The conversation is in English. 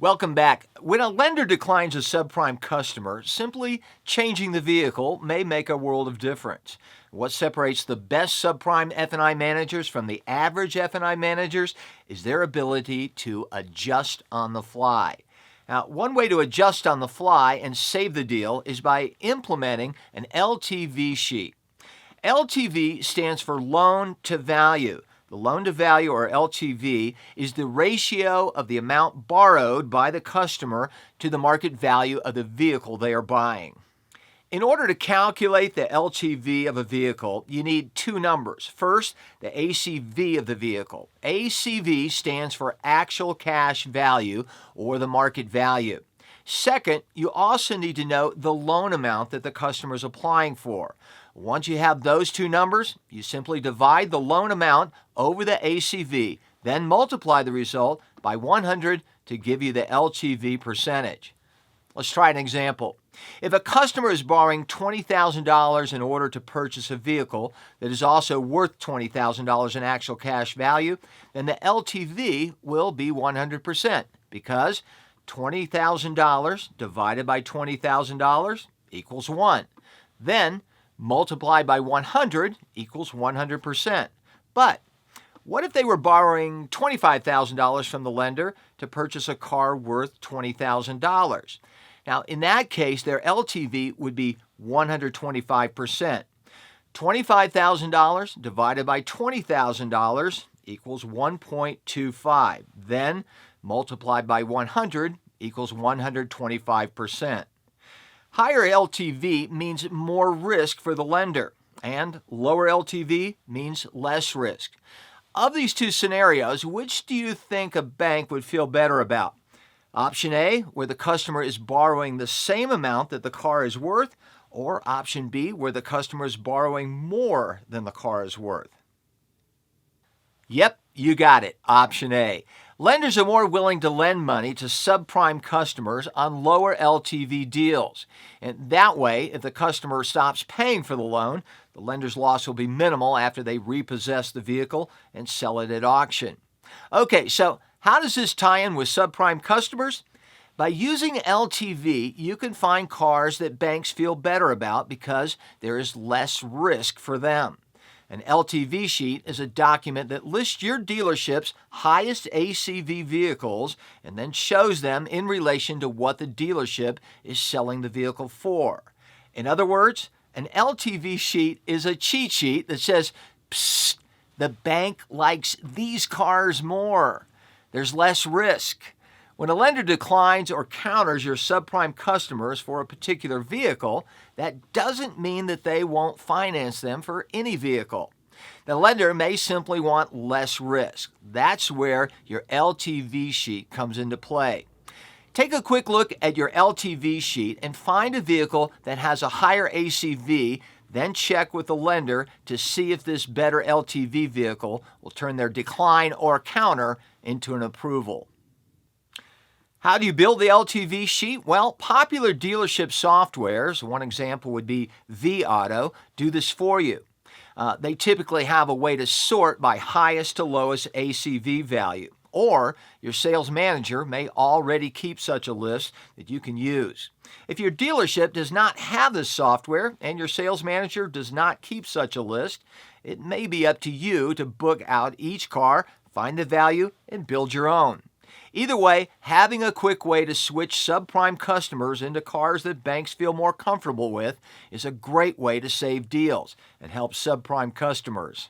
Welcome back. When a lender declines a subprime customer, simply changing the vehicle may make a world of difference. What separates the best subprime F&I managers from the average F&I managers is their ability to adjust on the fly. Now, one way to adjust on the fly and save the deal is by implementing an LTV sheet. LTV stands for loan to value. The loan to value, or LTV, is the ratio of the amount borrowed by the customer to the market value of the vehicle they are buying. In order to calculate the LTV of a vehicle, you need two numbers. First, the ACV of the vehicle. ACV stands for actual cash value, or the market value. Second, you also need to know the loan amount that the customer is applying for. Once you have those two numbers, you simply divide the loan amount over the ACV, then multiply the result by 100 to give you the LTV percentage. Let's try an example. If a customer is borrowing $20,000 in order to purchase a vehicle that is also worth $20,000 in actual cash value, then the LTV will be 100% because $20,000 divided by $20,000 equals 1. Then multiplied by 100 equals 100%. But what if they were borrowing $25,000 from the lender to purchase a car worth $20,000? Now, in that case, their LTV would be 125%. $25,000 divided by $20,000 equals 1.25. Then multiplied by 100 equals 125%. Higher LTV means more risk for the lender, and lower LTV means less risk. Of these two scenarios, which do you think a bank would feel better about? Option A, where the customer is borrowing the same amount that the car is worth, or option B, where the customer is borrowing more than the car is worth? Yep, you got it. Option A. Lenders are more willing to lend money to subprime customers on lower LTV deals. And that way, if the customer stops paying for the loan, the lender's loss will be minimal after they repossess the vehicle and sell it at auction. Okay, so how does this tie in with subprime customers? By using LTV, you can find cars that banks feel better about because there is less risk for them. An LTV sheet is a document that lists your dealership's highest ACV vehicles and then shows them in relation to what the dealership is selling the vehicle for. In other words, an LTV sheet is a cheat sheet that says, "Psst, the bank likes these cars more. There's less risk." When a lender declines or counters your subprime customers for a particular vehicle, that doesn't mean that they won't finance them for any vehicle. The lender may simply want less risk. That's where your LTV sheet comes into play. Take a quick look at your LTV sheet and find a vehicle that has a higher ACV, then check with the lender to see if this better LTV vehicle will turn their decline or counter into an approval. How do you build the LTV sheet? Well, popular dealership softwares, one example would be vAuto, do this for you. They typically have a way to sort by highest to lowest ACV value, or your sales manager may already keep such a list that you can use. If your dealership does not have this software and your sales manager does not keep such a list, it may be up to you to book out each car, find the value, and build your own. Either way, having a quick way to switch subprime customers into cars that banks feel more comfortable with is a great way to save deals and help subprime customers.